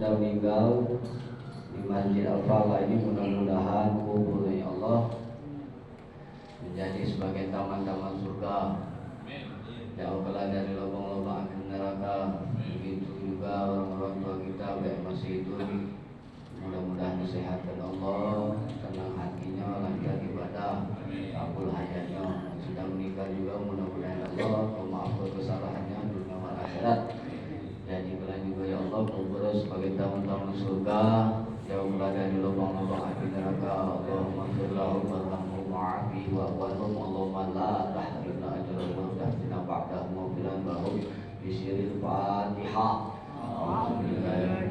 sudah meninggal di Masjid Al-Falah ini, mudah-mudahan kuburnya Allah menjadi sebagai taman-taman surga, jauhkanlah dari lubang-lubang api neraka. Begitu juga orang-orang tua kita baik masih hidup, mudah-mudahan disehatkan Allah, tenang hatinya, lancar ibadah, kabul hajatnya. Sudah meninggal juga mudah-mudahan Allah memaafkan kesalahannya dunia dan akhirat. Jadikanlah juga ya Allah kubur sebagai taman-taman surga, jauhlah dari lubang-lubang api neraka. Allahumma firlahu warhamhu wa'afi wa'walhum. Allahumma la tahrimna ajrahum tahtina ba'dah mawfiran bahum bisiril fatihah. Alhamdulillah.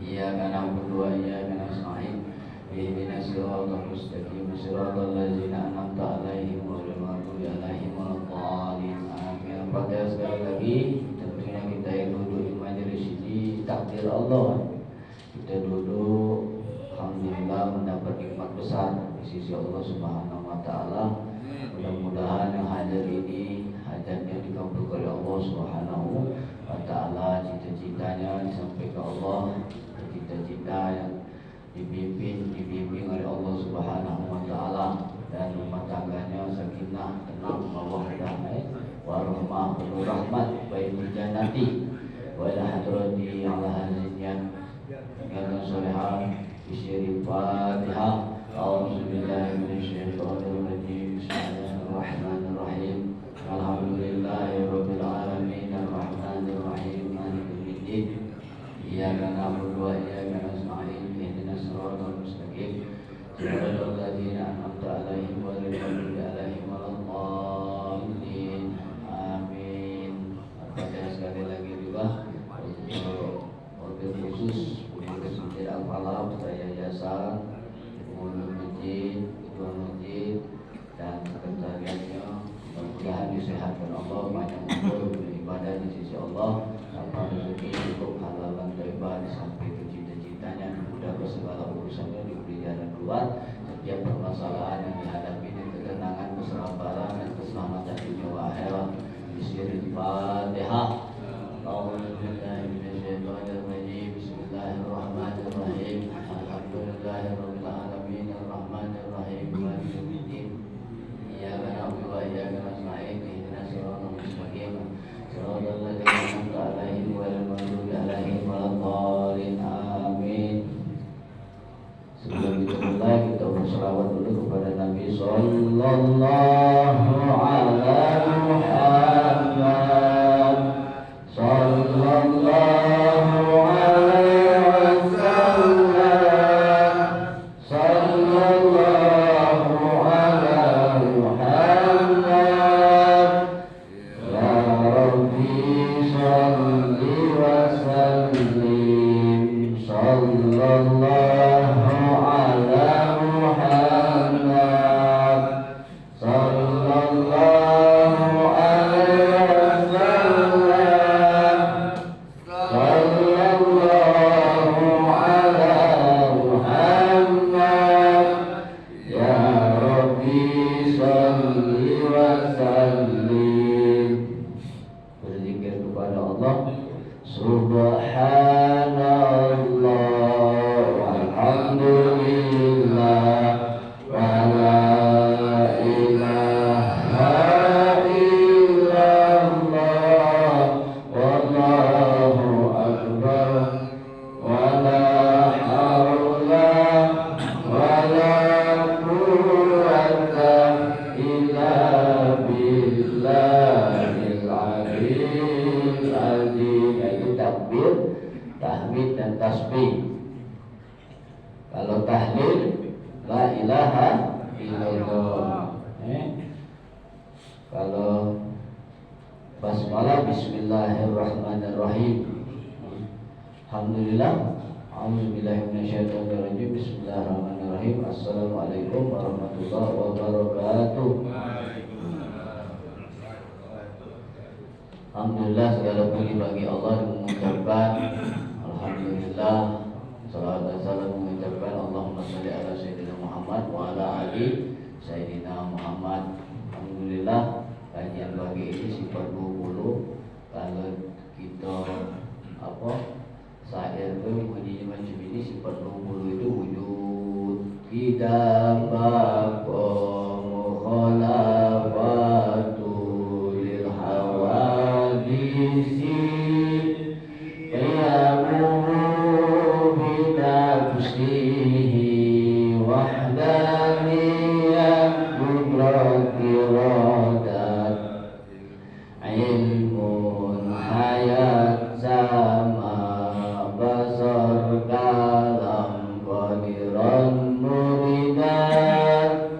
Iyyaka na'budu wa iyyaka nasta'in. Ihdinas siratal mustaqim, siratal ladzina an'amta 'alaihim ghairil maghdubi 'alaihim waladdallin. Amin. Pada sekali lagi tentunya kita yang duduk di majelis ini takdir Allah. Kita duduk alhamdulillah mendapat nikmat besar di sisi Allah Subhanahu wa taala. Mudah-mudahan yang hadir ini hajatnya dikabulkan oleh Allah Subhanahu wa taala, cita-citanya disampaikan Allah, cita-cita yang dibimbing oleh Allah Subhanahu wa taala, dan rumah tangganya sakinah, tenang, mawaddah, warahmah, penuh rahmat, baik di jannati wa ila hadrati ala hazinyan yang solehah. Bisyiril Fatihah. A'udzubillahi minasyaitonir rajim. Bismillahirrahmanirrahim. Alhamdulillahirabbil alamin arrahmanir rahim maliki yaumiddin. Iyyaka na'budu wa iyyaka nasta'in. Ihdinas siratal mustaqim, siratal ladzina an'amta 'alaihim ghairil maghdubi 'alaihim waladdallin. Amin. Pada sekali lagi juga untuk mobil khusus pengurus Masjid Al-Falah, saya Yayasan, pengurus masjid, ketua masjid, dan sekretariatnya, mudah-mudahan disehatkan Allah, banyak umur beribadah di sisi Allah, tanpa rezeki cukup halal dan thayyibah, sampai ke cita-citanya, dimudahkan segala urusannya, diberi jalan keluar setiap permasalahan yang dihadapi, dan ketenangan, kesabaran, dan keselamatan dunia wa akhirat. Bismillahirrahmanirrahim. Fatihah. Bismillahirrahmanirrahim. Alhamdulillahirabbil alamin arrahmanir rahim maliki yaumiddin. Iyyaka na'budu wa iyyaka nasta'in. Ihdinas siratal mustaqim, siratal ladzina an'amta 'alaihim ghairil maghdubi 'alaihim waladdallin. Amin. Sebelum kita mulai, kita berselawat dulu kepada Nabi sallallahu alaihi Muhammad sallallahu alaihi wasallam, sallallahu alaihi Muhammad. Ya Rabbi shalli wa sallim, sallallahu ala Muhammad, sallallahu alaihi wasallam, sallallahu ala Muhammad. Ya Rabbi shalli wa sallim. Berzikir kepada Allah. Subhanallah walhamdulillah wa la ilaha illallah wallahu akbar wa la haula wa la quwwata illa billahil aliyyil azim. Itu takbir, tahmid, dan tasbih. Kalau tahlil, la ilaha illallah. Kalau basmalah, bismillahirrahmanirrahim. Alhamdulillah. A'udzubillahi minasyaitonirrajim. Bismillahirrahmanirrahim. Assalamualaikum warahmatullahi wabarakatuh. Alhamdulillah, segala puji bagi Allah, dan mengucapkan alhamdulillah, salawat dan salam mengucapkan Allahumma shalli ala sayyidina Muhammad wa ala ali sayyidina Muhammad. Alhamdulillah, kajian yang bagi ini sifat 20. Kalau kita syair bunyinya macam ini, sifat 20 itu wujud tidak bako mukhalafatu lil hawadisi qiyamuhu binafsihi wahdaniyah qudrati radat ilmun hayat sama basar kalam qadiran muridan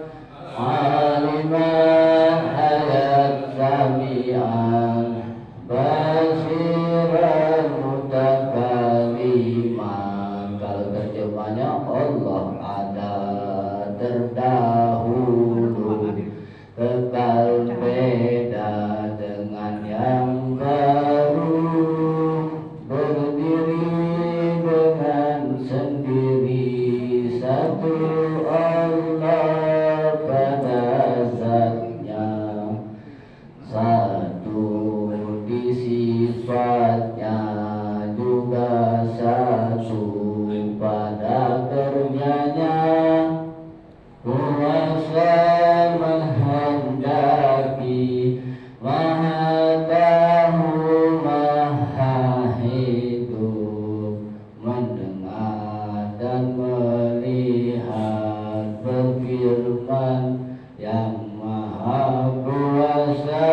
aliman hayat sami'an basiran mutakaliman. Kalau terjemahnya Allah ada terdahulu kekal beda dengan yang baru, berdiri dengan sendiri satu Allah pada zatnya, satu di sifatnya, juga satu pada kerjanya. Kuasa menghendaki, Maha tahu, Maha hidup, mendengar dan melihat, berfirman yang Maha kuasa,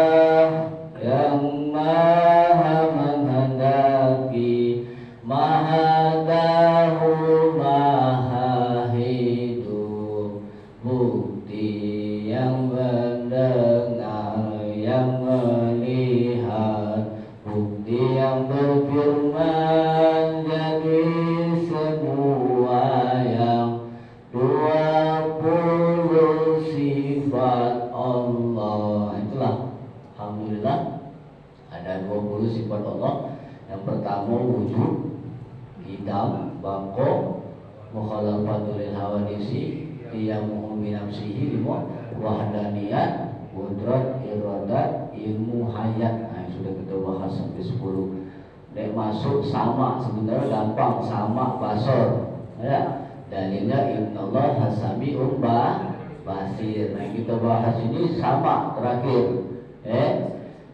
yang Maha menghendaki, Maha tahu, Maha hidup. Bukti yang mendengar, yang melihat, bukti yang berfirman, jadi semua yang 20 sifat Allah. Itulah, alhamdulillah ada 20 sifat Allah. Yang pertama wujud, qidam, baqo, mukhalafatul lil hawadisi, qiyamuhu bi nafsihi, wahdaniyat, qudrat, iradat, ilmu hayat. Nah, sudah kita bahas sampai 10. Nek masuk sama, sebenarnya gampang, sama basor. Ya, dalilnya innallaha hasami'un basir. Nah, kita bahas ini sama terakhir.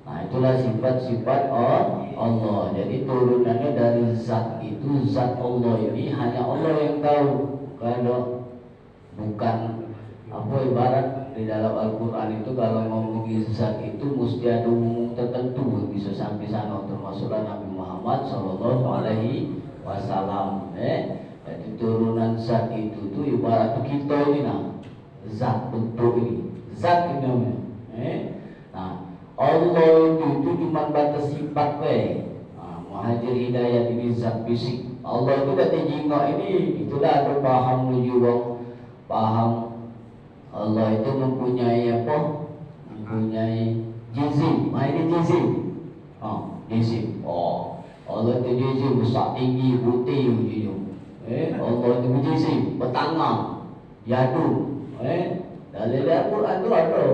Nah, itulah sifat-sifat Allah. Jadi turunannya dari zat itu, zat Allah ini hanya Allah yang tahu. Kalau bukan ibarat di dalam Al-Quran itu kalau ngomongin zat itu mesti ada umum tertentu bisa sampai sana, termasuklah Nabi Muhammad Sallallahu Alaihi Wasallam. Jadi turunan zat itu tuh ibarat kita ini, zat bentuk ini, zat ini namanya. Nah, Allah itu cuma batas sifat Muhajir Hidayat ini zat fisik. Allah itu kata jingga ini, itulah ada paham juga. Paham Allah itu mempunyai apa? Mempunyai jizim. Ini jizim. Jizim. Allah itu jizim, besar tinggi, putih begitu. Allah itu jizim, bertangan, yadu. Dalam Al-Quran itu ada.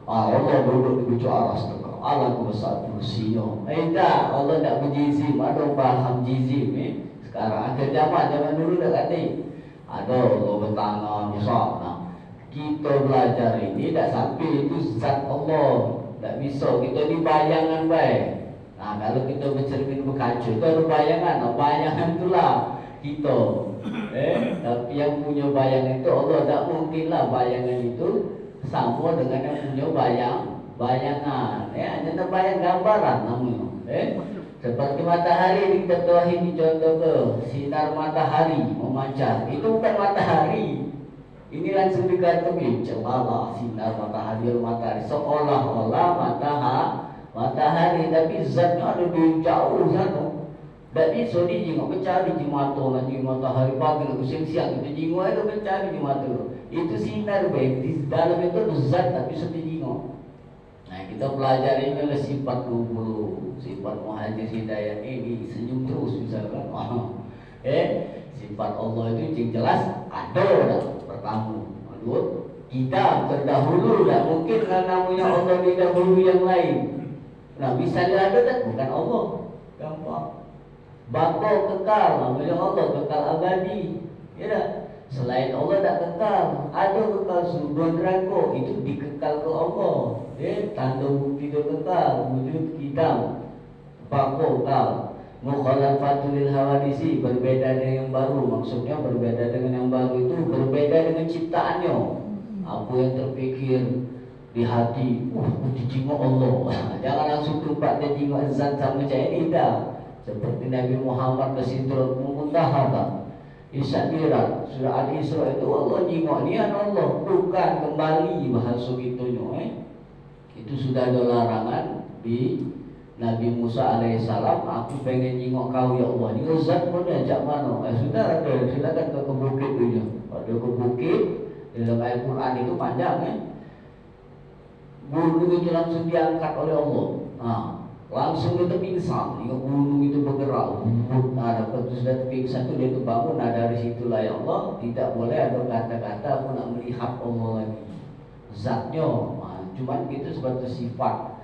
Allah duduk di bujur aras tu. Allah ku besar kursinya. Tak, Allah tak berjizim. Ada paham jizim. Sekarang akhir zaman dulu dah kata. Ada Allah bertangan besar. Nah, kita belajar ini tak sampai itu zat Allah. Tak bisa kita di bayangan baik. Nah, kalau kita bercermin berkaca itu ada bayangan. Nah, bayangan itulah kita. Tapi yang punya bayangan itu Allah. Tak mungkinlah bayangan itu sama dengan yang punya bayangan. Hanya terbayang gambaran namanya. Seperti matahari kita tahu ini contoh ke sinar matahari memancar. Itu bukan matahari. Ini langsung dikatakan celah sinar matahari seolah-olah matahari, tapi zatnya ada di jauh sana. Tak bisa dijenguk mencari di mata nanti matahari pagi nak siang itu jenguk itu mencari di mata. Itu sinar baik di dalam itu zat tapi setijenguk. Nah, kita belajar ini adalah sifat 20. Sifat Muhajir Hidayat ini senyum terus misalkan. Sifat Allah itu yang jelas ada dah. Pertama, kedua, Kita terdahulu, tak mungkin kan namanya Allah didahului yang lain. Nah, bisa ada tak? Bukan Allah. Gampang. Bako kekal, namanya Allah kekal abadi. Ya tak? Selain Allah tak kekal. Ada kekal surga neraka, itu dikekal ke Allah. Tanda bukti itu kekal, wujud kita. Bako kekal. Mukhalafatul lil hawadisi, berbeda dengan yang baru. Maksudnya berbeda dengan yang baru itu berbeda dengan ciptaannya. Apa yang terpikir di hati, dijingok Allah. Jangan langsung tumpah dia jingok zat sama macam ini dah. Seperti Nabi Muhammad ke Sidratul Muntaha tak? Isya Mi'raj, surah Al-Isra itu Allah jingok ni Allah, bukan kembali bahasa gitunya. Itu sudah ada larangan di Nabi Musa alaihissalam. Aku pengen jingok kau ya Allah. Ni zat pun ajak mana? Sudah ada, silakan ke bukit dulu. Ada ke bukit. Dalam ayat Quran itu panjang gunung itu langsung diangkat oleh Allah. Langsung itu pingsan. Gunung itu bergerak. Ada sudah pingsan itu dia terbangun. Nah dari situlah ya Allah, tidak boleh ada kata-kata aku nak melihat Allah lagi. Zatnya, cuman itu sebagai sifat,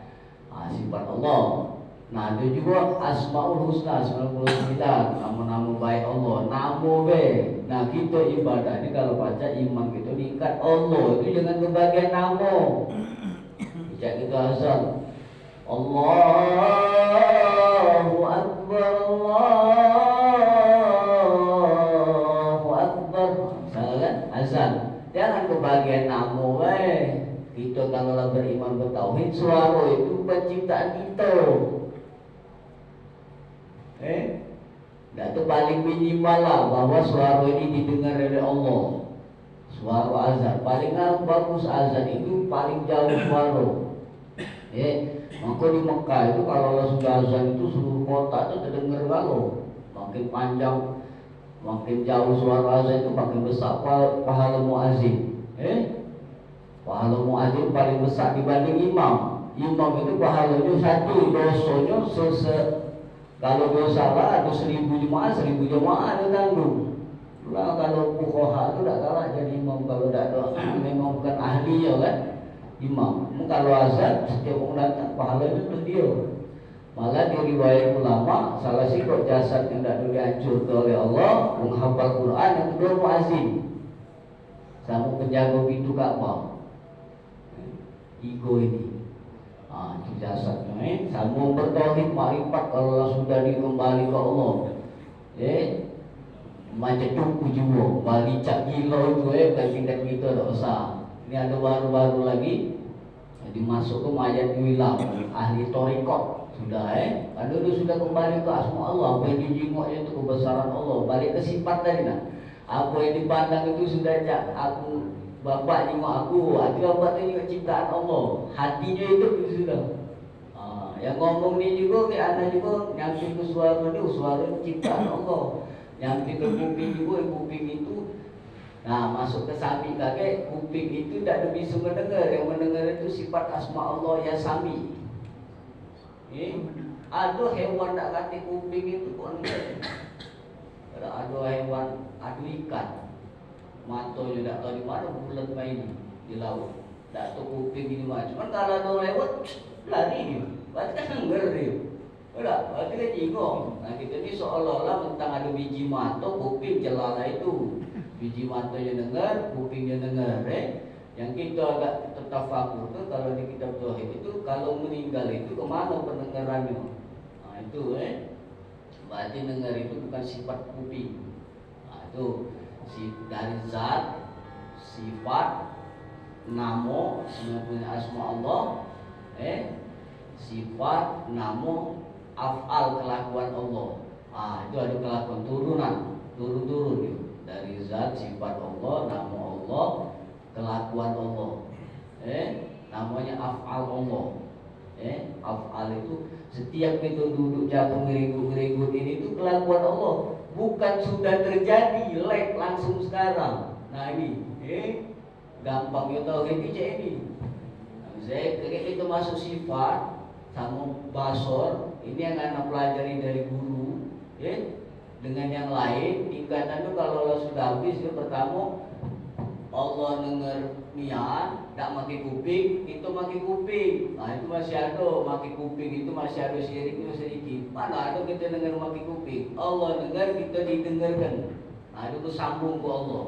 sifat Allah. Nah itu juga Asmaul Husna 99, nama-nama baik Allah, nama be. Nah kita ibadah ini kalau baca imam itu diikat Allah, itu jangan kebagian nama. Sejak kita azan Allahu Akbar, Allahu Akbar, salah azan. Jangan kebagian nama be. Kita kalau beriman bertauhid, suara itu penciptaan kita. Itu paling minimal lah bahwa suara ini didengar oleh Allah. Suara azan paling bagus, azan itu paling jauh suara. Maka di Mekah itu kalau Allah sudah azan itu seluruh kota itu terdengar kalau makin panjang, makin jauh suara azan itu makin besar pahala muazzin. Pahala muazzin paling besar dibanding imam. Imam itu pahalanya satu, dosanya kalau dia salah ada 1000 jemaah ada tanggung. Lah kalau fuqaha itu tak kalah jadi imam kalau tak ada memang bukan ahli ya kan. Imam. Kalau azan setiap orang datang pahalanya untuk dia. Malah di riwayat ulama salah sikap jasad yang tak dihancurkan oleh Allah menghafal Quran, yang kedua muazzin. Sama penjaga pintu Ka'bah. Ego ini. Itu jasadnya. Sama bertauhid makrifat kalau sudah dikembali ke Allah. Macam tuku juga, balik cak gila itu bukan tingkat kita tak usah. Ini ada baru-baru lagi dimasuk ke mayat wilam ahli torikot sudah Kalau dia sudah kembali ke asma Allah, apa yang dijingoknya itu kebesaran Allah, balik ke sifat tadi nah. Apa yang dipandang itu sudah cak aku bapak jingok aku, hati bapak tu jingok ciptaan Allah, hatinya itu sudah. Yang ngomong ni juga ke anak juga nyampe ke suara ni, suara ciptaan Allah. Nyampe ke kuping juga, kuping itu masuk ke sami kakek, kuping itu tak ada bisa mendengar. Yang mendengar itu sifat asma Allah ya sami. Ada hewan tak kata kuping itu pun ada hewan, ada ikan matanya tak tahu di mana bulat main di laut, tak tahu kuping ini mana. Cuman kalau ada lewat lari dia, berarti kan dengar dia. Berarti kan jingong. Nah kita ni seolah-olah mentang ada biji mata, kuping celana itu. Biji matanya dengar, kupingnya dengar. Yang kita agak tertafakur tu kalau di kitab tauhid itu kalau meninggal itu kemana pendengarannya? Itu berarti dengar itu bukan sifat kuping. Itu dari zat, sifat, nama, semua punya asma Allah. Sifat, nama, af'al kelakuan Allah. Itu ada kelakuan turunan, turun-turun itu. Dari zat, sifat Allah, nama Allah, kelakuan Allah. Namanya af'al Allah. Af'al itu setiap kita duduk jatuh ngerigut ini itu kelakuan Allah. Bukan sudah terjadi, langsung sekarang. Nah ini, gampang ya tahu ini. Saya ketika itu masuk sifat sama basor, ini yang anak pelajari dari guru, dengan yang lain tingkatannya kalau Allah sudah habis, pertama Allah dengar niat, tak maki kuping, itu maki kuping. Nah itu masih ada maki kuping, itu masih ada syirik itu sedikit. Mana ada kita dengar maki kuping? Allah dengar, kita didengarkan. Nah itu sambung ke Allah.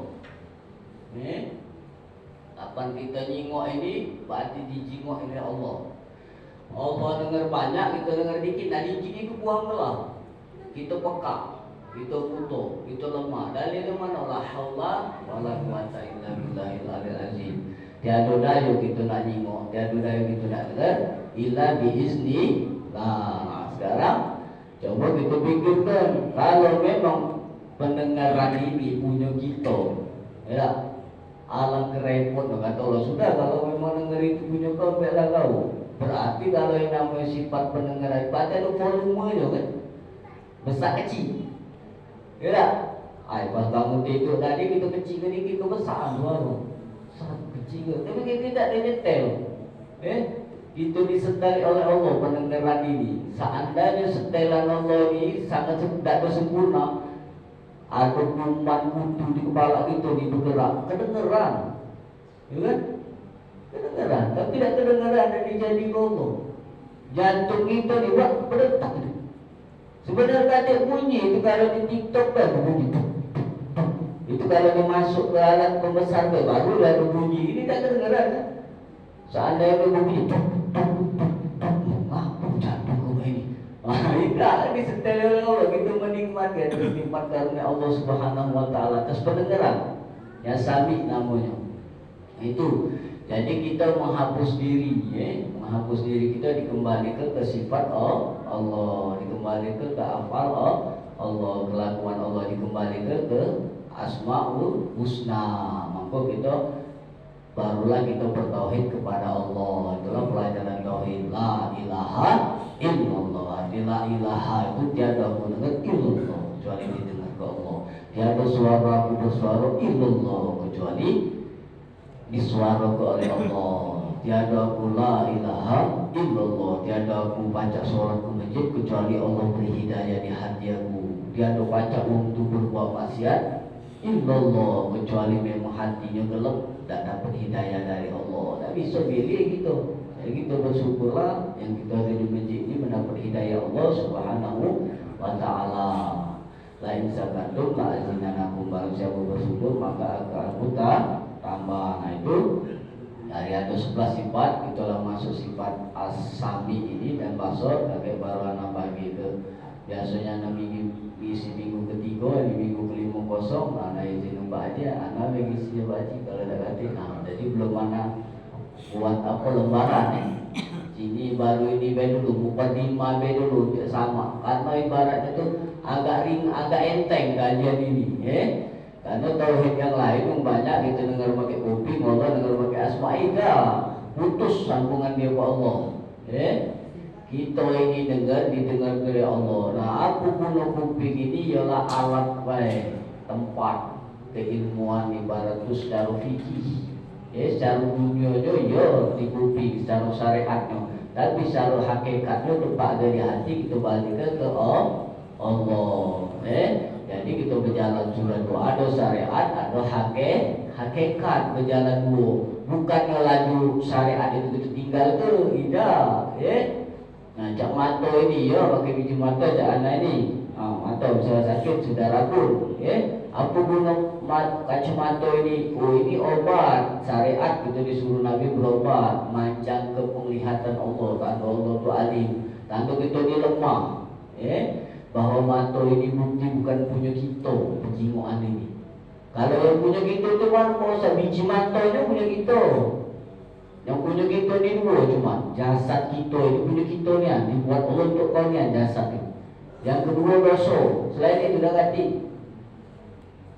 Kapan kita nyingok ini, berarti dijingok oleh Allah. Allah dengar banyak, kita dengar dikit. Nah dikit itu buang belah. Kita peka, kita butuh, kita lemah. Dalil mana? La haula wala quwata illa billahil aliyil azim. Tiada daya kita nak nyingok, tiada daya kita nak dengar illa biizni. Nah, sekarang coba kita fikirkan, kalau memang pendengaran ini punya kita, ya, alam kerepot kata Allah. Sudah, kalau memang dengar itu punya kau, baiklah kau. Berarti kalau yang namanya sifat pendengaran, baca ada volumenya kan, besar kecil, ya tak? Pas bangun tidur tadi kita kecil ke ni, kita besar baru, sangat kecil. Tapi kita tidak ada nyetel, itu disetel oleh Allah pendengaran ini. Seandainya setelan Allah ini sangat tidak sempurna, ada kuman kutu di kepala kita ni bergerak, kedengeran, ya kan? Kedengeran, tapi tidak kedengeran dan dijadi Allah. Jantung kita ni buat berdetak. Sebenarnya ada bunyi itu kalau di TikTok kan bunyi. Itu kalau dia masuk ke alat pembesar baru ada bunyi. Ini tak kedengeran kan? Seandainya dia bunyi, apa jantung kau ini? Tidak disetel oleh Allah. Kita menikmati nikmat karunia Allah Subhanahu Wa Taala atas pendengaran. Yang sami namanya. Itu. Jadi kita menghapus diri, menghapus diri kita dikembalikan ke sifat Allah, dikembalikan ke afal Allah, kelakuan Allah dikembalikan ke Asmaul Husna. Maka kita barulah kita bertauhid kepada Allah. Itulah pelajaran tauhid. La ilaha illallah. La ilaha itu tiada mendengar illallah kecuali didengar ke Allah. Tiada suara bersuara illallah kecuali disuarakan oleh Allah. Tiada pula ilaha illallah. Tiada aku baca solat ke masjid kecuali Allah beri hidayah di hati aku. Tiada baca untuk berbuat maksiat illallah kecuali memang hatinya gelap tak dapat hidayah dari Allah. Tak bisa pilih gitu. Jadi kita bersyukurlah yang kita ada di masjid ini mendapat hidayah Allah Subhanahu Wa Taala. Lain sakatum la azinanakum, barang siapa bersyukur maka aku tambah. Nah itu dari ada 11 sifat, itulah masuk sifat as-sami ini dan basor. Kakek baru anak bagi ke biasanya minggu isi minggu ketiga, di minggu kelima kosong. Anak izin ubah aja, anak bagi isi baca kalau ada kata. Nah jadi belum mana buat apa lembaran nih. Sini baru ini dulu, mukadimah dulu sama. Karena ibaratnya itu agak enteng kajian ini, Karena tauhid yang lain yang banyak kita dengar pakai kuping, Allah dengar pakai asma'ida, putus sambungan dia ke Allah. Kita ini didengar oleh Allah. Nah, aku guna kuping ini ialah alat tempat keilmuan ibarat itu secara fikih. Secara dunia ya di kuping, secara syariatnya. Tapi secara hakikatnya tempat dari hati kita balikkan ke Allah. Jadi kita berjalan surat itu ada syariat, ada hakikat berjalan dua. Bukannya laju syariat itu kita tinggal ke, tidak. Nah, cak mata ini ya pakai biji mata cak anak ini. Mata bisa sakit sudah ragu. Apa guna kacamata ini? Oh ini obat syariat, kita disuruh Nabi berobat, mancang ke penglihatan Allah. Tanda Allah itu alim, tanda kita ini lemah. Bahwa mata ini bukti bukan punya kita, penjingoan ini. Kalau yang punya kita itu kan masa biji matanya punya kita. Yang punya kita ini dua cuma jasad kita ini punya kita ni, dibuat Allah untuk kau ni jasad ini. Yang kedua dosa, selain itu dah ganti.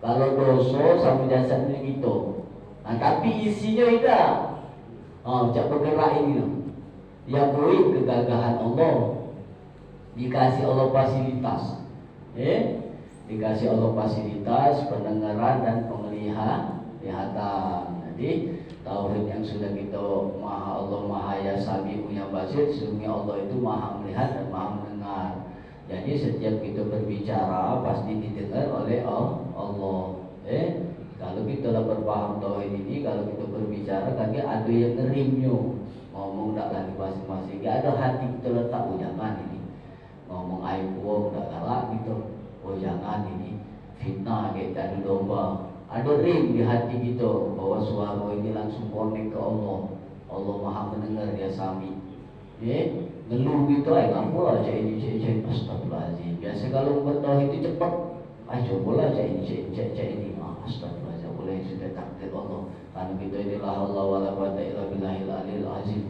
Kalau dosa sama jasad punya kita. Nah, tapi isinya tidak. Cak bergerak ini lah. Yang boleh kegagahan Allah. Dikasih Allah fasilitas, dikasih Allah fasilitas pendengaran dan penglihatan. Jadi tauhid yang sudah kita maha Allah maha ya sami'u ya basir, sesungguhnya Allah itu maha melihat dan maha mendengar. Jadi setiap kita berbicara pasti didengar oleh Allah. Kalau kita lah berpaham tauhid ini, kalau kita berbicara kaki ada yang ngerimnya, ngomong tak lagi masing-masing. Gak ada hati kita letak, oh jangan ini ngomong aib uang tak galak gitu, oh jangan ini fitnah kayak tadi domba. Ada rim di hati kita bahwa suara ini langsung connect ke Allah. Allah Maha mendengar, dia sami. Ngeluh gitu ngaku aja ini cek astagfirullahaladzim. Biasa kalau bertauhid itu cepat, ayo boleh aja ini cek ini. Astagfirullahaladzim, boleh sudah takdir Allah. Karena kita ini la haula wala quwata illa billahil aliyil azim.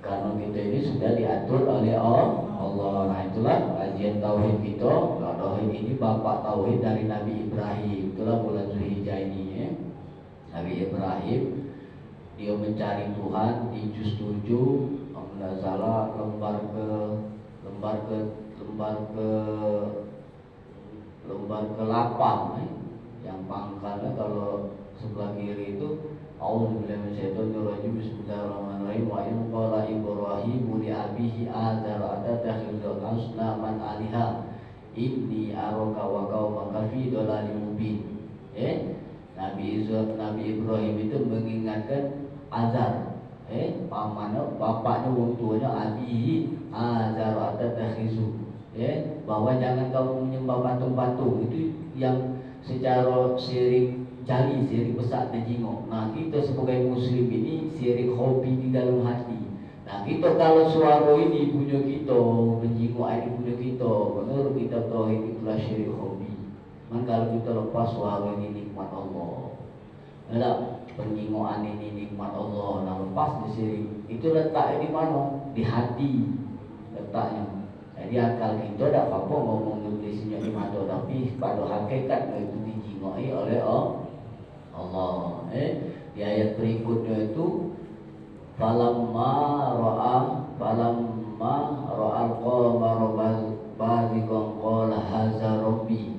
Karena kita ini sudah diatur oleh Allah. Nah itulah kajian tauhid kita. Tauhid ini bapak tauhid dari Nabi Ibrahim. Itulah bulan Zulhijjah ini ya. Nabi Ibrahim dia mencari Tuhan di juz 7 kalau tidak salah lembar ke 8 yang pangkalnya kalau sebelah kiri itu A'udzubillahi minasyaitonirrajim bismillahirrahmanirrahim wa in qala Ibrahim li abihi azar atattakhidhu asnaman aliha inni araka wa qaumaka fi dhalalin mubin. Nabi Ibrahim itu mengingatkan Azar, pamannya, bapaknya, wong tuanya abihi azar atattakhidhu, bahwa jangan kamu menyembah patung-patung itu yang secara syirik jali, syirik besar dan jingok. Nah kita sebagai muslim ini syirik hobi di dalam hati. Nah kita kalau suara ini punya kita, menjingok ini punya kita, menurut kita tauhid itulah syirik hobi. Man kalau kita lepas suara ini nikmat Allah, penjingoan ini nikmat Allah. Nah lepas di syirik itu letaknya di mana? Di hati letaknya. Jadi akal kita tidak apa-apa ngomong nulisnya di mata, tapi pada hakikat itu dijingoi oleh Allah. Di ayat berikutnya itu falamma ra'al qamara bazigan qala hadza rabbi.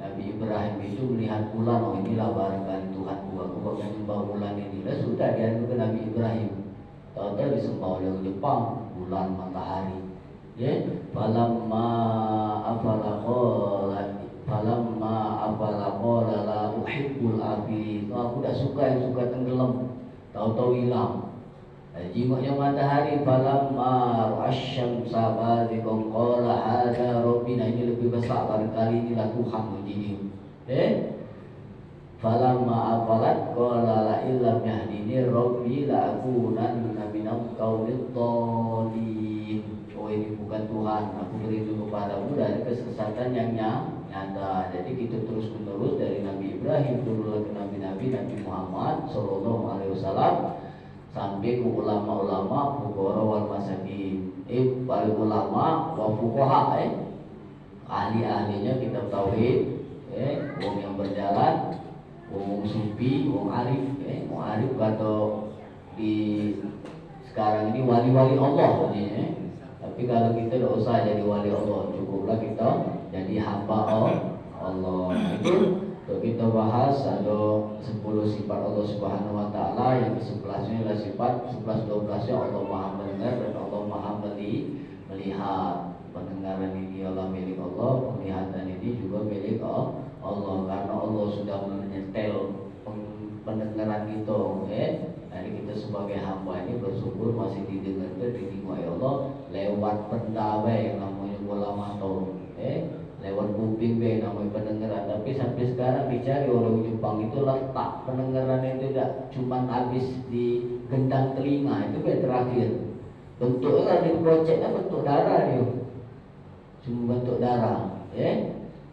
Nabi Ibrahim itu melihat bulan, oh inilah barangkali Tuhan aku bakal menyembah bulan ini. Sudah diadu ke Nabi Ibrahim. Tahu-tahu disembah oleh Jepang bulan matahari. Falamma afala qala la uhibbul afilin. Aku tidak suka yang suka tenggelam. Tahu-tahu hilang. Jingoknya matahari falamma asyamsa bazigan qala hadza rabbina. Ini lebih besar barangkali inilah Tuhan menjadi. Falamma afalat qala la illam yahdini rabbi la akunanna minal qaumid dhalin. Oh ini bukan Tuhan, aku berlindung kepadamu dari kesesatan yang nyata. Jadi kita terus menerus dari Nabi Ibrahim turun ke Nabi Muhammad Sallallahu Alaihi Wasallam sampai ke ulama-ulama fuqara wal masakin. Para ulama wa fuqaha, ahli-ahlinya kitab tauhid, wong yang berjalan, wong sufi, wong arif, wong arif atau di sekarang ini wali-wali Allah artinya. Tapi kalau kita tidak usah jadi wali Allah, cukuplah kita jadi hamba Allah. Itu untuk kita bahas ada 10 sifat Allah Subhanahu Wa Taala. Yang ke-11-nya adalah sifat 11-12-nya Allah Maha mendengar dan Allah Maha melihat. Pendengaran ini adalah milik Allah, penglihatan ini juga milik Allah. Karena Allah sudah menyetel pendengaran kita, Jadi kita sebagai hamba ini bersyukur masih didengar dinikmati Allah lewat pendaba yang namanya bola mata, lewat kuping namanya pendengaran. Tapi sampai sekarang dicari oleh Jepang itu letak pendengaran itu tidak cuma habis di gendang telinga, itu terakhir. Bentuknya di projectnya bentuk darah dia, cuma bentuk darah,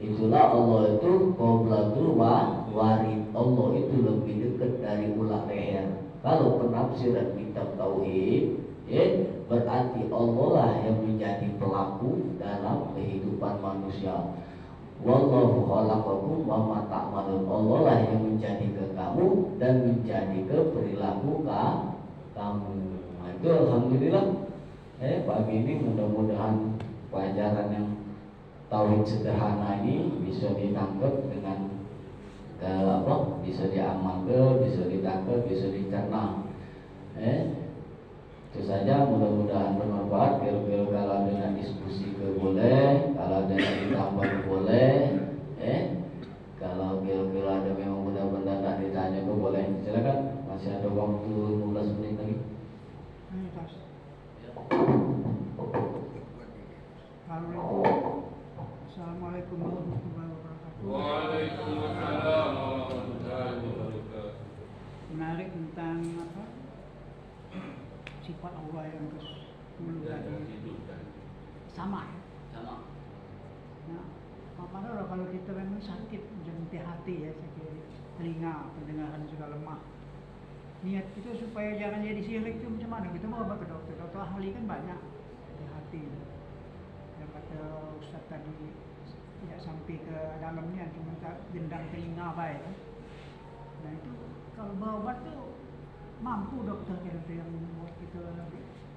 Itulah Allah itu qoblatul warid. Allah itu lebih dekat dari ulah leher. Kalau penafsiran kitab tauhid, berarti Allah lah yang menjadi pelaku dalam kehidupan manusia. Wallahu khalaqakum wa ma ta'malun. Allah lah yang menjadikan kamu dan menjadikan perilaku kamu. Nah, itu alhamdulillah. Pagi ini mudah-mudahan pelajaran yang tauhid sederhana ini bisa ditangkap dengan bisa diamalkan, bisa ditangkap, bisa dicerna. Itu saja, mudah-mudahan bermanfaat. Kira-kira kalau ada diskusi ke boleh, kalau ada yang ditambah boleh, atas. Kalau itu, Assalamualaikum warahmatullahi wabarakatuh. Waalaikumsalam warahmatullahi wabarakatuh. Menarik tentang apa? Sifat Allah yang sama ya. Sama. Nah, padahal kalau kita memang sakit, jangan hati ya, sakit telinga, pendengaran juga lemah. Niat kita supaya jangan jadi sirik itu macam mana? Kita mau ke dokter, dokter ahli kan banyak. Hati. Yang kata Ustaz tadi tidak sampai ke dalamnya, cuma gendang telinga baik. Nah itu kalau berobat tuh mampu dokter yang buat kita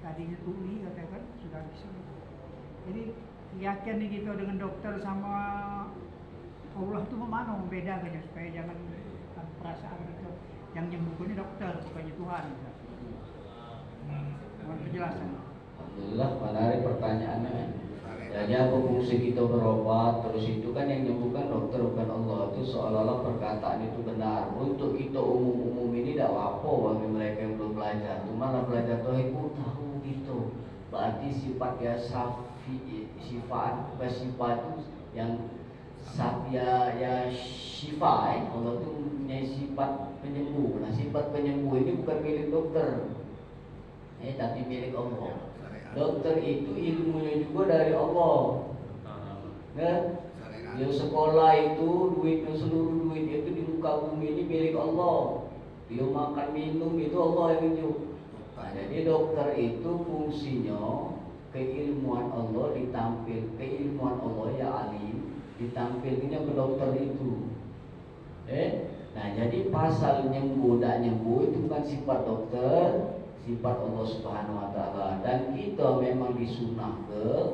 tadinya tuli katakan sudah bisa. Jadi yakin nih kita dengan dokter sama Allah itu mana membedakannya supaya jangan perasaan itu yang nyembuhkannya dokter bukannya Tuhan. Mohon penjelasan. Alhamdulillah, menarik pertanyaannya. Jadi apa fungsi kita berobat? Terus itu kan yang menyembuhkan dokter bukan Allah. Itu seolah-olah perkataan itu benar. Untuk kita umum-umum ini tidak apa bagi mereka yang belum belajar. Cuma lah belajar tauhid pun tahu gitu. Berarti sifat ya sifat itu yang ya syifa Allah itu punya sifat penyembuh. Nah sifat penyembuh ini bukan milik dokter, tapi milik Allah. Dokter itu ilmunya juga dari Allah. Kan? Dia sekolah itu seluruh duit itu di muka bumi ini milik Allah. Dia makan minum itu Allah yang tunjuk. Nah, jadi dokter itu fungsinya keilmuan Allah keilmuan Allah ya alim ditampilkannya ke dokter itu. Nah jadi pasal nyembuh dan nyembuh itu bukan sifat dokter, sifat Allah Subhanahu wa taala. Dan kita memang disunah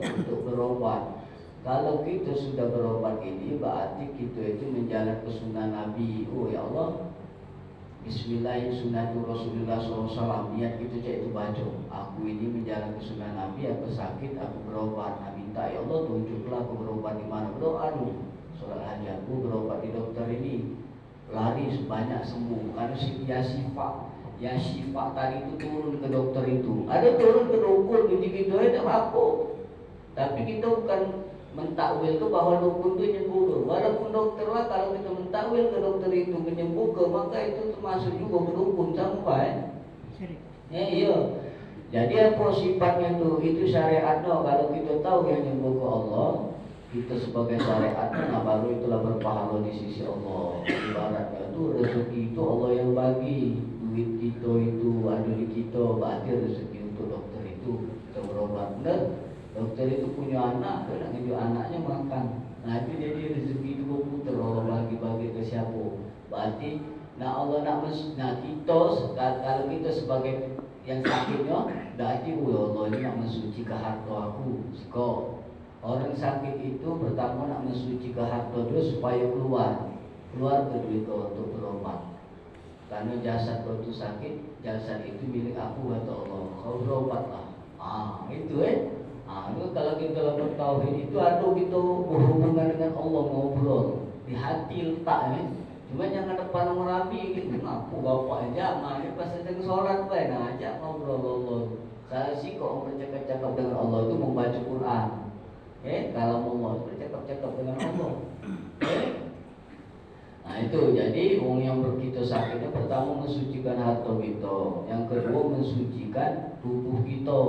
untuk berobat. Kalau kita sudah berobat ini berarti kita itu menjalankan sunnah Nabi. Oh ya Allah, Bismillahirrahmanirrahim, Rasulullah SAW. Niat kita cek itu baca, aku ini menjalankan sunnah Nabi. Aku sakit, aku berobat. Nah minta ya Allah tunjuklah aku berobat di mana. Berdoa dulu. Sholat haji aku berobat di dokter ini, lari sebanyak sembuh. Karena ya sifat tadi itu turun ke dokter itu. Ada turun ke dukun begitu tidak apa. Tapi kita bukan mentakwil itu bahwa dukun itu nyembuh. Walaupun dokter lah, kalau kita mentakwil ke dokter itu menyembuh ke, maka itu termasuk juga berdukun sampai. Iya. Jadi apa sifatnya itu syariatnya. Kalau kita tahu yang nyembuh ke Allah, kita sebagai syariatnya, nah baru itulah berpahala di sisi Allah. Ibaratnya itu rezeki itu Allah yang bagi. Duit kita itu ada di kita, berarti rezeki untuk dokter itu kita berobat. Benar? Dokter itu punya anak, dan anaknya makan. Nah itu jadi rezeki itu berputar, Allah bagi-bagi ke siapa. Berarti Allah kita kalau kita sebagai yang sakitnya, berarti Allah ini nak mensuci ke harta aku. Orang sakit itu pertama nak mensuci ke harta dulu supaya keluar ke duit untuk berobat. Karena jasad kau itu sakit, jasad itu milik aku kata Allah. Kau berobatlah. Itu itu kalau kita dalam tauhid itu ada kita berhubungan dengan Allah, ngobrol di hati letak Cuma jangan depan orang rabi gitu. Aku bapak aja, ini pas sedang sholat ajak ngobrol Allah. Saya sih kok bercakap-cakap dengan Allah itu membaca Quran. Kalau mau bercakap-cakap dengan Allah. Nah itu jadi orang yang kita sakitnya pertama mensucikan harta kita, yang kedua mensucikan tubuh kita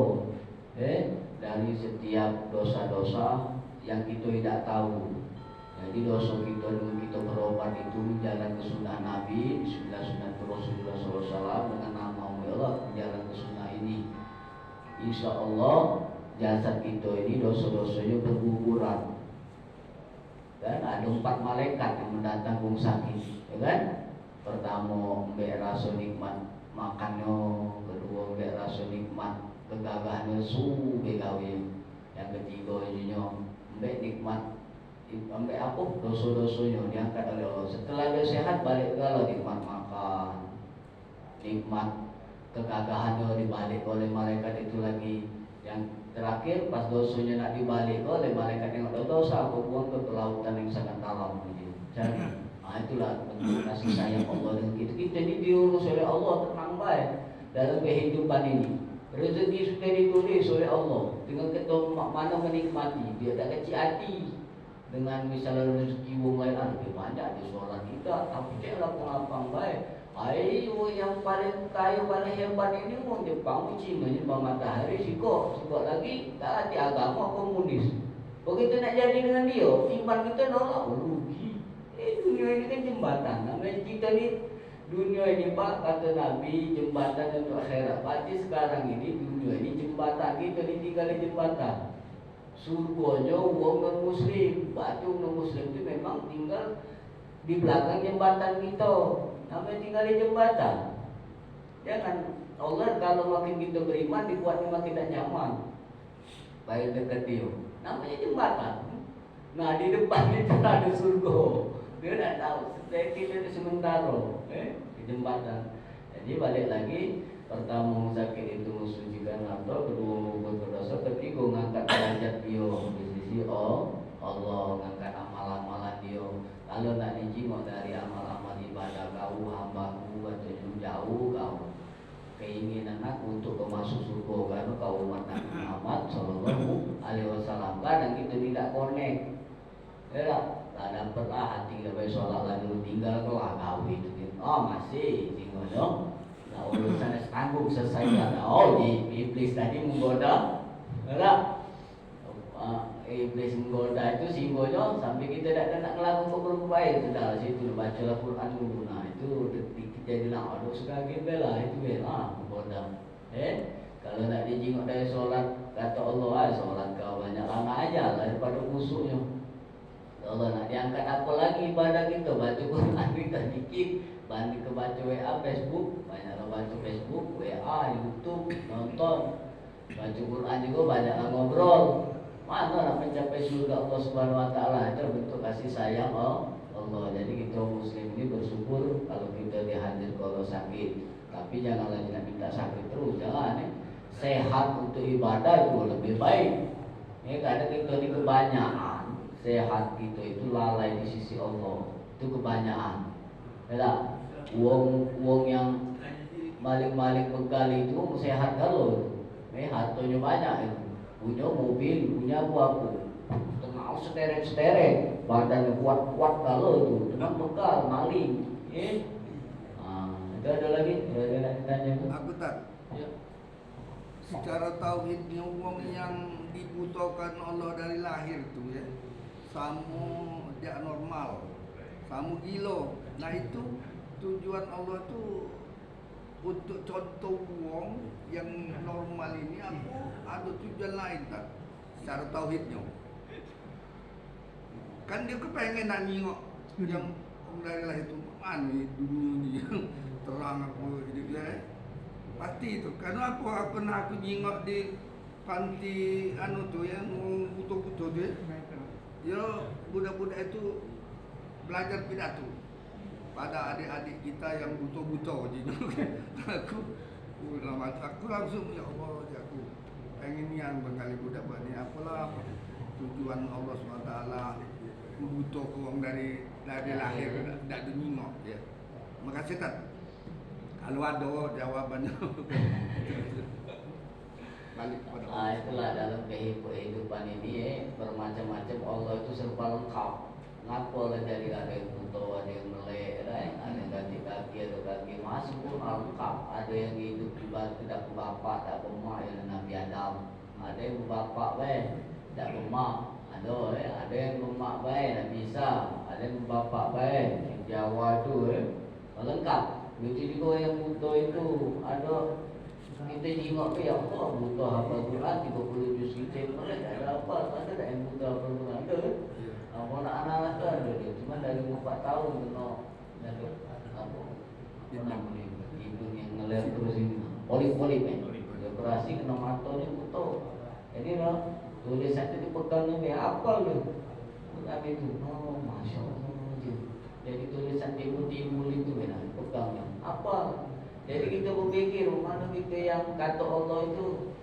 dari setiap dosa-dosa yang kita tidak tahu. Jadi dosa kita dengan kita berobat itu menjalan ke sunnah Nabi, sunnah Rasulullah SAW dengan nama Allah menjalan ke sunnah ini. Insya Allah jasad kita ini dosa-dosanya berguguran. Dan ada 4 malaikat yang mendatang kung sakit, ya kan? Pertama mbek rasa nikmat makannya, kedua mbek rasa nikmat kegagahannya gawe. Yang ketiga ininya mbek nikmat ambek apa dosa-dosanya diangkat oleh Allah. Setelah dia sehat balik kalau nikmat makan, nikmat kegagahannya dibalik oleh malaikat itu lagi. Yang terakhir pas dosanya nak dibalik oleh malaikat yang ada dosa, aku buang ke lautan yang sangat dalam gitu. Jadi itulah bentuk kasih sayang Allah dengan kita. Kita ini diurus oleh Allah, tenang baik dalam kehidupan ini. Rezeki sudah ditulis oleh Allah. Dengan kita mana menikmati, dia tak kecil hati. Dengan misalnya rezeki wong lain lebih banyak di solat kita, tapi dia lapang-lapang baik. Ayo yang paling kaya, paling hebat ini orang Jepang, Cina, Jepang matahari, sikok lagi tak hati agama komunis. Begitu nak jadi dengan dia, iman kita nolak, rugi. Dunia ini kan jembatan. Namanya kita ni dunia ini Pak, kata Nabi, jembatan untuk akhirat. Berarti sekarang ini dunia ini jembatan, kita ni tinggal di jembatan. Surganya orang non-muslim. Berarti orang non-muslim itu memang tinggal di belakang jembatan kita. Namanya tinggal di jembatan. Jangan Allah kalau makin kita beriman dibuatnya makin tak nyaman. Baik dekat dia. Namanya jembatan. Nah di depan itu ada surga. Dia tak tahu. Kita itu sementara. Di jembatan. Jadi balik lagi. Pertama sakit itu mensucikan atau kedua berdosa, ketiga ngangkat derajat dia di sisi Allah, ngangkat amal-amalan dia. Kalau nak dijenguk dari amal-amal ibadah kau, hambaku atau jauh kau, keinginan aku untuk kau masuk surga karena kau umat Nabi Muhammad Sallallahu Alaihi Wasallam. Kadang kita tidak connect, ya tak dapatlah hati kita sholat lalu tinggal kelah kau itu. Masih tinggal dong. Nah, urusan tanggung selesai dah. Di iblis tadi menggoda, enggak? Iblis menggoda itu simbolnya sampai kita tak nak melakukan perbuatan baik sudah situ bacalah Quran dulu. Nah itu jadilah aduh sekali bela itu bela menggoda. Kalau nak dijenguk dari solat kata Allah, solat kau banyak lama aja daripada musuhnya. Allah nak diangkat apa lagi ibadah kita baca Quran kita dikit. Banding ke baca WA, Facebook, banyaklah baca Facebook, WA, YouTube, nonton, baca Quran juga banyaklah ngobrol. Mana nak mencapai surga Allah Subhanahu Wa Taala? Itu bentuk kasih sayang Allah. Jadi kita Muslim ini bersyukur kalau kita dihadir kalau sakit. Tapi janganlah kita minta sakit terus, jangan. Sehat untuk ibadah itu lebih baik. Kadang kita ini kebanyakan sehat kita itu lalai di sisi Allah. Itu kebanyakan. Yalah, uang yang maling-maling begal itu sehat kalau hartanya banyak itu. Punya mobil, punya apa tengah seterek, badannya kuat-kuat kalau itu, tengah bekal maling. Itu ada lagi, ada nak tanya tu? Aku tak. Ya. Secara tauhidnya uang yang dibutuhkan Allah dari lahir tu ya, sama dia normal, sama gila. Nah itu tujuan Allah tu untuk contoh uang yang normal ini aku ada tujuan lain tak secara tauhidnya. Kan dia kepengen nak nengok yang dari lahir tu mana dunia ni terang aku hidup dia. Pasti tu. Karena aku nak aku nengok di panti anu tu yang butuh-butuh tu. Ya budak-budak itu belajar pidato pada adik-adik kita yang butuh-butuh je. Aku langsung ya Allah, ya aku pengen yang berkali budak buat ni apalah tujuan Allah SWT butuh orang dari lahir dak dunia ya. Makasih tak. Kalau ada jawabannya balik kepada Allah. Itulah dalam kehidupan ini bermacam-macam Allah itu serba lengkap. Ngapa jadi ada yang butuh, ada yang melek, ada yang ganti kaki atau kaki masuk pun lengkap. Ada yang hidup tidak berbapak, tak bermak yang Nabi Adam. Ada yang berbapak tak bermak. Ada yang bermak Nabi Isa. Ada yang berbapak yang Jawa tu lengkap. Begitu juga yang butuh itu ada. Kita tengok ya Allah butuh hafal Quran 30 juz kita melek ada apa? Ada tak yang butuh hafal Quran ada? Apa anak-anak tu ada dia. Cuma dari 4 tahun kena ada apa namanya ibu yang ngeler terus ini polip-polip dia operasi kena mata ni putus. Jadi lah tulisan tu dipegang ni hafal tu. Bukan itu. Masya Allah je. Jadi tulisan timbul-timbul itu benar pegangnya. Apa? Jadi kita berfikir mana kita yang kata Allah itu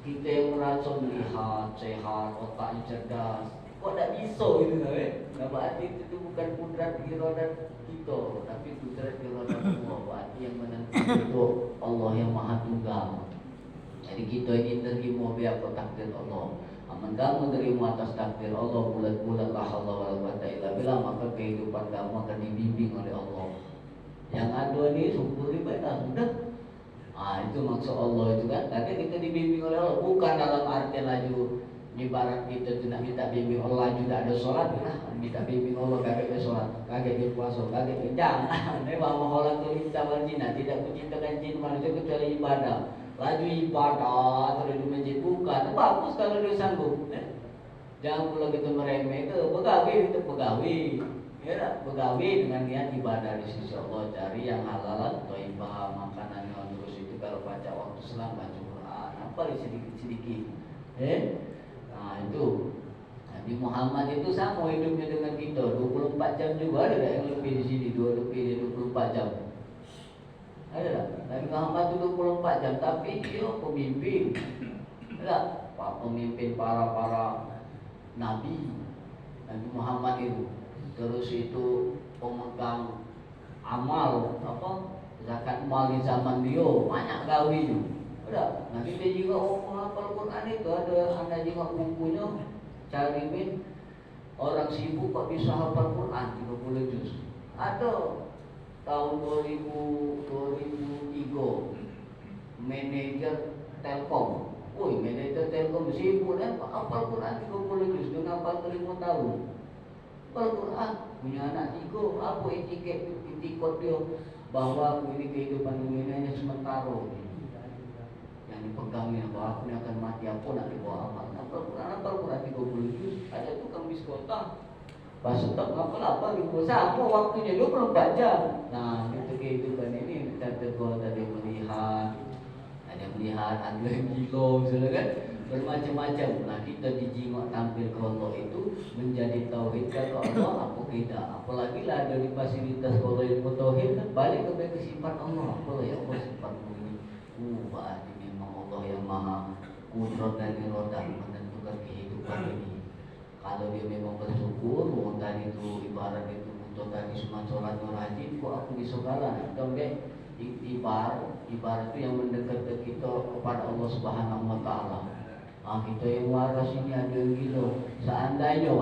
kita yang merasa melihat sehat, otaknya cerdas. Kok tak bisa gitu kan? Berarti itu bukan kudrat iradat kita, tapi kudrat iradat Allah. Berarti yang menentukan itu Allah yang Maha Tunggal. Jadi kita ini terima biar takdir Allah. Aman kamu terima atas takdir Allah, bulat-bulat la haula wala quwata illa billah, maka kehidupan kamu akan dibimbing oleh Allah. Yang ada ni syukur ibadah sudah. Itu maksud Allah itu kan. Tapi kita dibimbing oleh Allah, bukan dalam artian laju ibarat kita tu nak minta bimbing Allah laju tak ada solat lah. Minta bimbing Allah kagak ada solat, kagak ada puasa, kagak ada jangan. Memang Allah tu minta wajina, tidak menciptakan jin manusia kecuali ibadah. Laju ibadah terus di masjid bukan bagus kalau dia sanggup. Jangan pula kita meremeh ke pegawai ya tak? Pegawai dengan niat ibadah di sisi Allah, cari yang halal, thayyibah, makanan yang terus itu kalau baca waktu selang baca Quran apa sedikit-sedikit. Nah itu Nabi Muhammad itu sama hidupnya dengan kita 24 jam juga, ada tak yang lebih di sini 24 jam. Ada tak? Nabi Muhammad itu 24 jam, tapi dia pemimpin. Ada tak? Pemimpin para Nabi Muhammad itu. Terus itu pemegang amal zakat mal di zaman dia banyak gawinya. Ada. Nanti dia juga menghafal Quran itu ada juga bukunya cari min orang sibuk kok bisa hafal Quran 30 juz. Ada tahun 2003 manajer Telkom. Manajer Telkom sibuk dan hafal Quran 30 juz dengan hafal 5 tahun. Hafal Quran punya anak 3, apa etikot dia bahwa ini kehidupan dunia hanya sementara. Yang dipegangnya bahwa aku ini akan mati, aku nak dibawa amal. Hafal Quran 30 juz. Ada tukang biskota pas tak apa gitu. Sama waktunya 24 jam. Nah, itu kehidupan ini kita terbuat dari melihat, ada yang gila misalnya kan, bermacam-macam. Nah, kita dijingok tampil ke Allah itu menjadi tauhid ke Allah apa tidak. Apalagi lah ada di fasilitas kalau ilmu tauhid kan balik ke sifat Allah. Apa ya Allah sifatmu ini? Berarti memang Allah yang maha kudrat dan irodah menentukan kehidupan ini. Kalau dia memang bersyukur, tadi itu ibarat itu untuk tadi semua sholat rajin, kok aku bisa kalah? Deh, ibarat itu yang mendekat kita kepada Allah Subhanahu Wa Taala. Kita yang waras ini ada yang gila. Seandainya,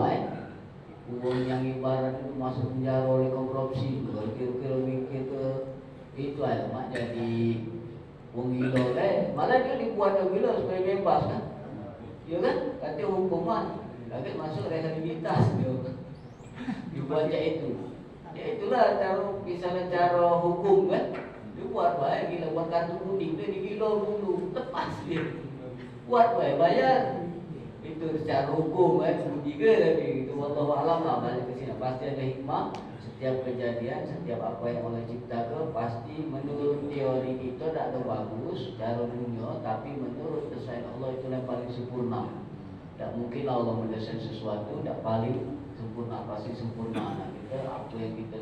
uang yang ibarat itu masuk penjara oleh korupsi, kira-kira mikir ke itu ada mak jadi uang gila, malah dia dibuat gila supaya bebas kan? Ya kan? Kata hukuman. Agak masuk rehabilitas dibuat itu. Ya itulah cara hukum kan. Dibuat baik gila buat kartu kuning dia digilo dulu lepas dia. Buat baik bayar. Itu secara hukum kan juga tapi itu wallahu alam lah balik ke sini pasti ada hikmah. Setiap kejadian, setiap apa yang Allah ciptakan pasti menurut teori kita tak ada bagus cara dunia, tapi menurut desain Allah itu yang paling sempurna. Tak mungkin Allah mendesain sesuatu tak paling sempurna, pasti sempurna. Nah, kita apa yang kita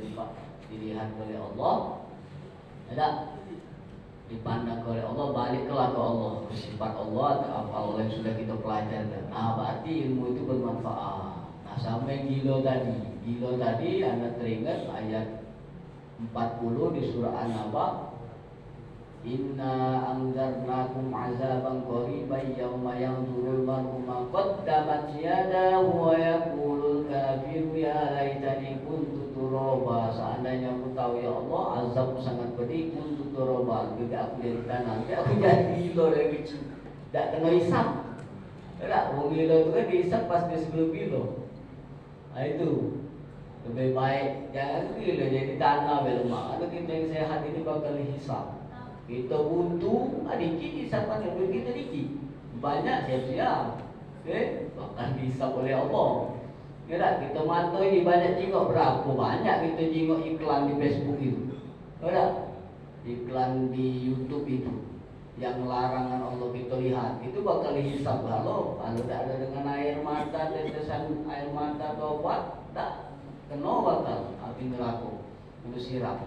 dilihat oleh Allah, ada dipandang oleh Allah, baliklah ke Allah, ke sifat Allah atau apa Allah yang sudah kita pelajari. Nah, berarti ilmu itu bermanfaat. Nah, sampai gila tadi, Anda teringat ayat 40 di surah An-Naba. Inna anzarnakum azaban qariban yawma yanzurul mar'u ma qaddamat yadahu wa yaqulul kafiru ya laitani kuntu turaba. Seandainya aku tahu ya Allah azab sangat pedih, kuntu turaba, juga aku dari tanah, aku jadi gila dari kecil, tak kena hisap. Tak, orang gila itu kan dihisap pas dia sebelum gila. Nah itu lebih baik jangan gila jadi tanah belum. Ada kita yang sehat ini bakal dihisap. Kita butuh dikit hisapan yang kita dikit banyak siap-siap bahkan dihisap oleh Allah. Ya, kita mantau ini banyak jingok berapa banyak kita jingok iklan di Facebook itu, iklan di YouTube itu yang larangan Allah kita lihat itu bakal dihisap. Kalau tak ada dengan air mata, tetesan air mata atau apa tak kena bakal api neraka terus siram.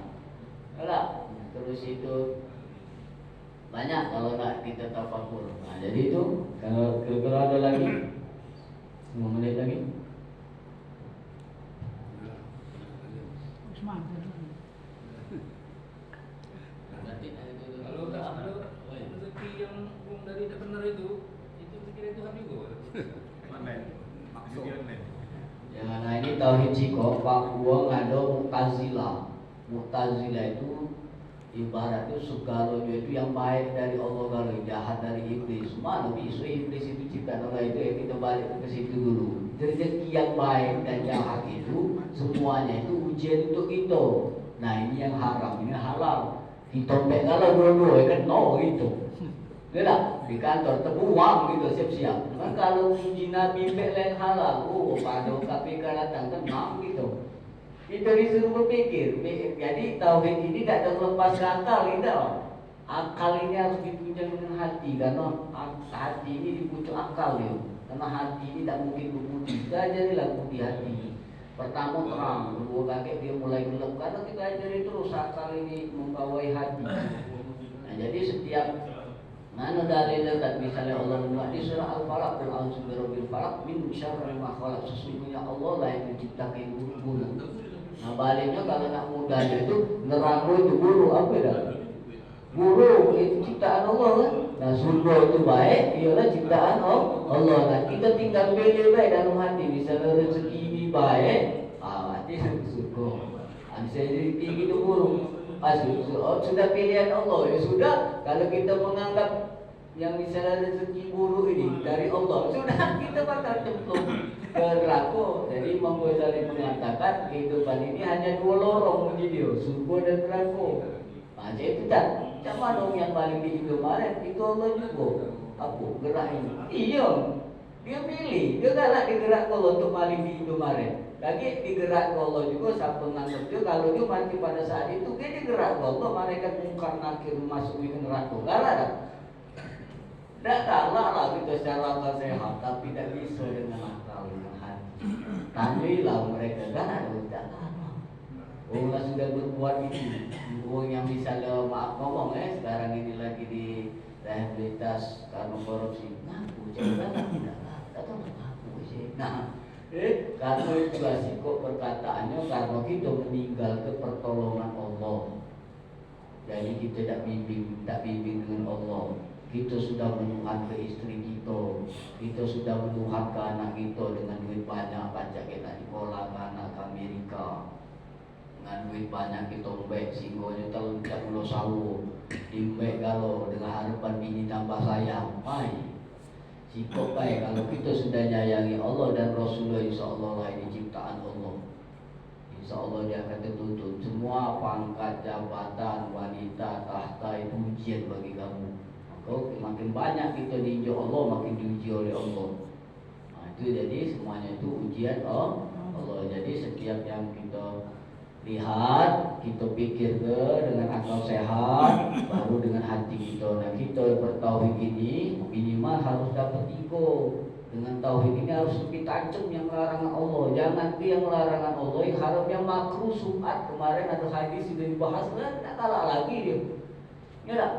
Terus itu banyak kalau nak kita tafakur. Nah, jadi itu kalau ada lagi 5 menit lagi. Usman. Kalau rezeki yang dari tidak benar itu kira Tuhan juga. Online. Maksud online. Ya, nah ini tauhid ciko, Papua ngado Mu'tazilah. Mu'tazilah itu ibaratnya segala itu yang baik dari Allah, kalau jahat dari iblis. Mana isu iblis itu ciptaan Allah itu, ya kita balik ke situ dulu. Rezeki yang baik dan jahat itu semuanya itu ujian untuk kita. Nah ini yang haram, ini halal. Kita kalau dua-dua kan no gitu. Tidak, di kantor terbuang gitu siap-siap. Kan kalau uji Nabi lain halal, pada KPK datang tenang gitu. Kita disuruh berpikir. Jadi tauhid ini tidak ada lepas akal, tidak. Akal ini harus ditunjang dengan hati, karena hati ini dibutuh akal ya. Karena hati ini tidak mungkin berputih. Kita ajarilah putih hati. Pertama terang, kedua kakek dia mulai gelap. Karena kita ajari terus akal ini membawai hati. Nah jadi setiap mana dalil dekat, misalnya Allah menyebut di surah Al-Falaq, Qul a'udzu birabbil falaq min syarri ma khalaq. Sesungguhnya Allah lah yang menciptakan buruk-buruk. Nah baliknya kalau nak mudahnya itu neraka itu buruk, apa dah? Buruk itu ciptaan Allah kan. Nah surga itu baik, ialah ciptaan Allah. Nah kita tinggal pilih baik dalam hati. Misalnya rezeki ini baik, hati surga. Misalnya rezeki itu buruk, sudah pilihan Allah. Ya sudah, kalau kita menganggap yang misalnya rezeki buruk ini dari Allah, sudah kita bakal cemplung ke neraka. Jadi Imam Ghazali mengatakan kehidupan ini hanya dua lorong menjadi surga dan neraka. Nah, itu tak. Macam mana yang paling di Indomaret itu Allah juga. Apa gerak ini? Iya, dia pilih. Dia tak digerak Allah untuk paling di Indomaret. Lagi digerak Allah juga. Siapa menganggap dia kalau dia mati pada saat itu dia digerak Allah. Malaikat mungkar nakir masuk ke neraka. Galah tak? Tak kalah lah kita secara akal sehat, tapi tak bisa dengan akal dengan hati. Tanyalah mereka, kan ada tak kalah. Orang sudah berbuat itu. Orang yang misalnya maaf ngomong sekarang ini lagi di rehabilitas karena korupsi. Ngaku cakap tidak lah, tak tahu ngaku sih. Nah, karena itu kok perkataannya karena kita meninggal ke pertolongan Allah. Jadi kita tak bimbing dengan Allah. Kita sudah menuhan ke istri kita sudah menuhan ke anak kita dengan duit banyak, pajak kita sekolah ke anak ke Amerika. Dengan duit banyak kita baik singgonya terlencak mulu sawu. Dimbek kalau dengan harapan bini tambah sayang, baik. Sikap baik kalau kita sudah nyayangi Allah dan Rasulullah, insya Allah lah ini ciptaan Allah. Insya Allah dia akan tertutup. Semua pangkat, jabatan, wanita, tahta itu ujian bagi kamu. Makin banyak kita diuji Allah, makin diuji oleh Allah. Nah, itu jadi semuanya itu ujian Allah. Jadi setiap yang kita lihat, kita pikir dengan akal sehat, baru dengan hati kita. Nah kita bertauhid ini minimal harus dapat ego. Dengan tauhid ini harus lebih tajam yang larangan Allah. Jangan ke yang larangan Allah, yang haram yang makruh, subhat. Kemarin ada hadis sudah dibahas, tak kalah lagi dia. Ya tak?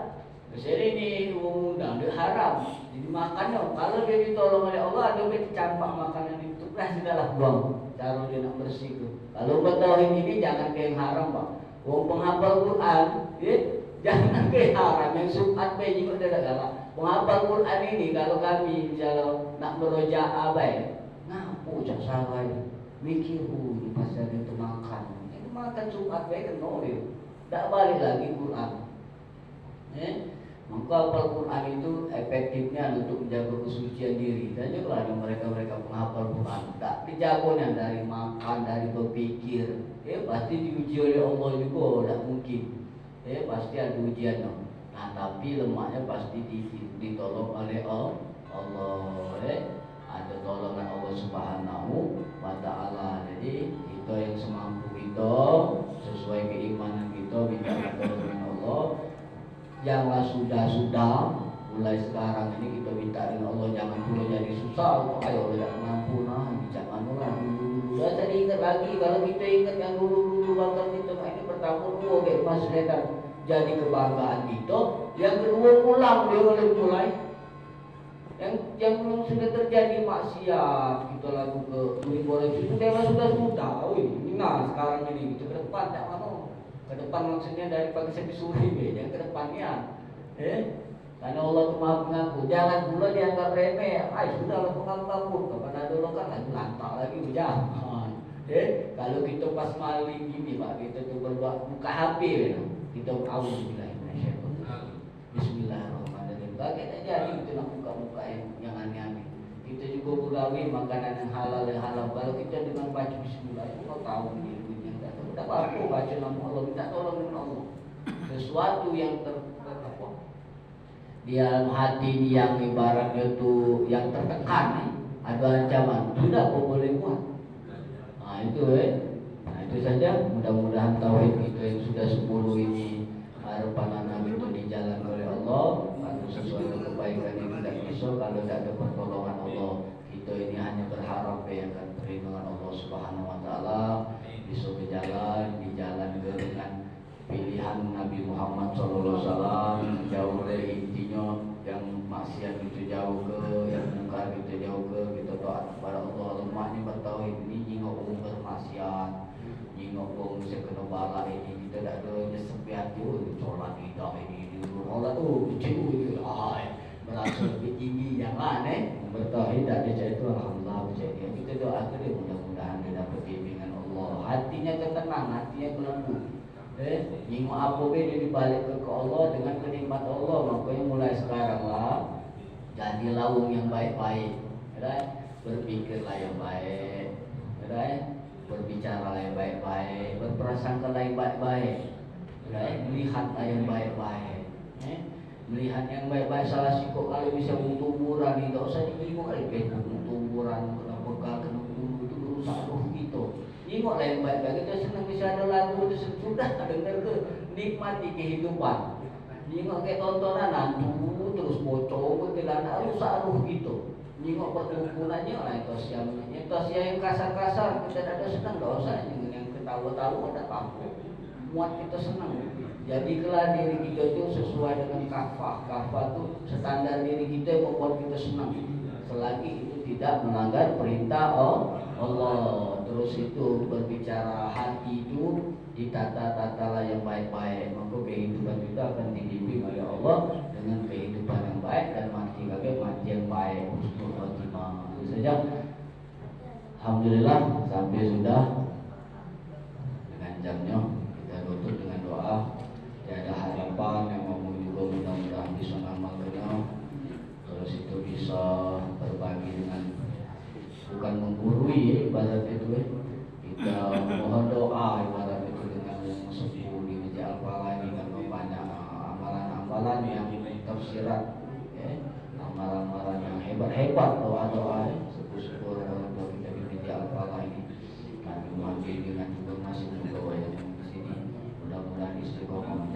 Misalnya ini undang dia haram, jadi makannya. Kalau dia ditolong oleh Allah, ada dia campak makanan itu, sudahlah buang. Cara dia nak bersih tu. Kalau bertauhid ini jangan ke yang haram, Pak. Wong penghafal Quran, jangan ke yang haram. Yang subhat baik juga tidak kalah. Penghafal Quran ini kalau kami misalnya nak merojaah baik, ngapu cak salah ini. Mikir di pasar itu makan. Itu makan subhat baik kan dia. Tak balik lagi Quran. Maka hafal Quran itu efektifnya untuk menjaga kesucian diri. Dan juga ada mereka-mereka penghafal Quran tak dijagonya dari makan, dari berpikir. Pasti diuji oleh Allah juga, tak mungkin. Pasti ada ujian. Nah tapi lemaknya pasti ditolong oleh Allah. Ada tolongan Allah Subhanahu wa Ta'ala. Jadi kita yang semampu kita, sesuai keimanan kita, minta pertolongan Allah. Janganlah sudah mulai sekarang ini kita minta dengan Allah, jangan pula jadi susah. Ayo tidak mampu jangan lah dulu. Saya tadi ingat lagi, kalau kita ingat yang dulu bakal kita ini pertama dua kayak Mas Ledan jadi kebanggaan kita. Yang kedua pulang dia boleh mulai. Yang belum sudah terjadi maksiat kita lagu ke duit boleh itu dia sudah. Nah sekarang ini kita ke depan tak mau. Ke depan maksudnya dari pagi sampai sore yang ke depannya. Karena Allah itu maha pengampun. Jangan pula dianggap remeh. Sudahlah pengampun. Kapan ada lo kan lagi lantak lagi jangan. Kalau kita pas maling gini Pak, kita tu berbuat buka HP kita Bismillahirrahmanirrahim. Bagaimana jadi kita nak buka-buka yang aneh-aneh. Kita juga pegawai makanan yang halal. Kalau kita dengan baca Bismillah, kita tahu ni yang tak tahu. Tak apa baca nama Allah, minta tolong dengan Allah. Sesuatu yang di dalam hati yang ibaratnya tu yang tertekan ada ancaman, sudah boleh buat. Itu saja. Mudah-mudahan tauhid kita yang sudah 10 ini harapan anak itu dijalan oleh Allah. Kalau sesuatu kebaikan yang tidak bisa, kalau tidak ada pertolongan Allah, kita ini hanya berharap yang akan perlindungan Allah Subhanahu Wa Taala bisa berjalan di jalan dengan pilihan Nabi Muhammad SAW, jauh dari intinya yang maksiat itu jauh ke, yang mungkar itu jauh ke. Kita doa kepada Allah, lemahnya bertauhid ini nyingok orang bermaksiat, nyingok orang bisa kena bala ini. Kita tak ada sepi hati, colat kita ini Allah tu kecil merasa lebih tinggi, jangan bertauhid tak ada itu. Alhamdulillah berjaya. Kita doa ke dia, mudah-mudahan dia dapat bimbingan Allah, hatinya tenang, hatinya berlembut. Nyingok apa dia dibalik ke Allah dengan kenikmat Allah. Makanya mulai sekarang lah jadi lawung yang baik-baik, berpikirlah yang baik, berbicara yang baik-baik, berprasangka yang baik-baik, melihatlah yang baik-baik, melihat yang baik-baik. Salah sikok kalau bisa tumburan, tidak usah dinyingok lagi tumburan, kena bekal, kena bulu itu rusak roh kita. Nyingoklah yang baik-baik. Kita senang bisa ada lagu itu sudah dengar ke, nikmati kehidupan. Nyingok kayak tontonan nantu terus bocor ke dana rusak roh kita. Nyingok perkumpulannya lah itu yang kasar-kasar kita ada senang, tak usah yang ketawa-tawa ada apa-apa. Muat kita senang. Jadi kelak diri kita itu sesuai dengan kafah itu standar diri kita membuat kita senang. Selagi itu tidak melanggar perintah Allah. Terus itu berbicara hati itu ditata-tatalah yang baik-baik. Maka kehidupan kita akan dibimbing oleh Allah dengan kehidupan yang baik dan mati yang baik. Husnul khotimah. Itu saja. Alhamdulillah sampai sudah dengan jamnya. Kita tutup dengan doa. Tiada harapan yang mau juga mudah-mudahan bisa ngamalkan. Terus itu bisa berbagi dengan, bukan menggurui ibarat itu kita mohon doa ibarat itu dengan sepuh di Masjid Al-Falah ini kan banyak amalan-amalan yang tafsirat, amalan-amalan yang hebat-hebat, doa-doa sepuh-sepuh doa kita di Masjid Al-Falah ini. Kami mohon dengan juga masih membawa yang di sini, mudah-mudahan istiqomah